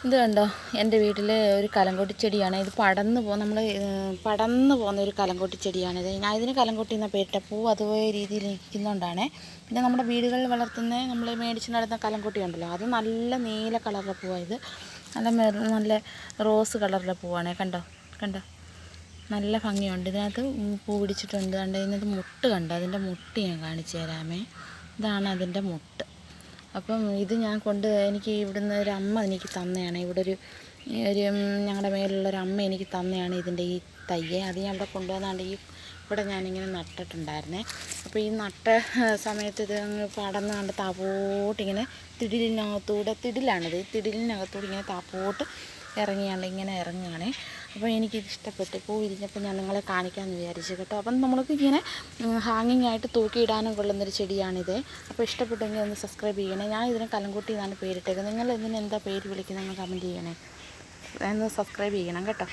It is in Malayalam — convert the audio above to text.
ഇത് കണ്ടോ, എൻ്റെ വീട്ടിലെ ഒരു കലങ്കൊട്ടി ചെടിയാണ്. ഇത് പടർന്ന് പോകുന്ന ഒരു കലങ്കൊട്ടി ചെടിയാണിത്. ഞാൻ ഇതിന് കലങ്കൊട്ടി എന്ന പേരിട്ട. പൂ അതുപോലെ രീതിയിൽ നിൽക്കുന്നതുകൊണ്ടാണ്. പിന്നെ നമ്മുടെ വീടുകളിൽ വളർത്തുന്ന നമ്മൾ മേടിച്ച് നടത്തുന്ന കലങ്കൊട്ടി ഉണ്ടല്ലോ, അത് നല്ല നീല കളറിലെ പൂവാണ്. ഇത് നല്ല റോസ് കളറിലെ പൂവാണ്. കണ്ടോ കണ്ടോ, നല്ല ഭംഗിയുണ്ട്. ഇതിനകത്ത് പൂ പിടിച്ചിട്ടുണ്ട്. കണ്ടോ, ഇതിനകത്ത് മുട്ട് കണ്ടോ, അതിൻ്റെ മുട്ട് ഞാൻ കാണിച്ചു തരാമേ. ഇതാണ് അതിൻ്റെ മുട്ട്. അപ്പം ഇത് എനിക്ക് ഇവിടുന്ന് ഒരു അമ്മ എനിക്ക് തന്നെയാണ്. ഒരു ഞങ്ങളുടെ മേലുള്ളൊരു അമ്മ എനിക്ക് തന്നെയാണ് ഇതിൻ്റെ ഈ തയ്യെ. അത് ഞാൻ ഇവിടെ കൊണ്ടുവന്നാണ്ട് ഇവിടെ ഞാനിങ്ങനെ നട്ടിട്ടുണ്ടായിരുന്നേ. അപ്പോൾ ഈ നട്ട സമയത്ത് ഇത് പടർന്ന് കണ്ട് താപോട്ടിങ്ങനെ തിടിലാണിത്. തിടിലിനകത്തൂടെ ഇങ്ങനെ താപ്പോട്ട് ഇങ്ങനെ ഇറങ്ങുകയാണേ. അപ്പോൾ എനിക്കിത് ഇഷ്ടപ്പെട്ടു. പൂ വിരിഞ്ഞപ്പോൾ ഞാൻ നിങ്ങളെ കാണിക്കാമെന്ന് വിചാരിച്ചു കേട്ടോ. അപ്പം നമ്മൾക്ക് ഇങ്ങനെ ഹാങ്ങിങ് ആയിട്ട് തൂക്കിയിടാനും കൊള്ളുന്നൊരു ചെടിയാണിത്. അപ്പോൾ ഇഷ്ടപ്പെട്ടെങ്കിൽ ഒന്ന് സബ്സ്ക്രൈബ് ചെയ്യണേ. ഞാൻ ഇതിന് കലങ്കൊട്ടി എന്നാണ് പേരിട്ടേക്കുന്നത്. നിങ്ങൾ ഇതിന് എന്താ പേര് വിളിക്കുന്നത് എന്ന് കമൻറ്റ് ചെയ്യണേ. ഒന്ന് സബ്സ്ക്രൈബ് ചെയ്യണം കേട്ടോ.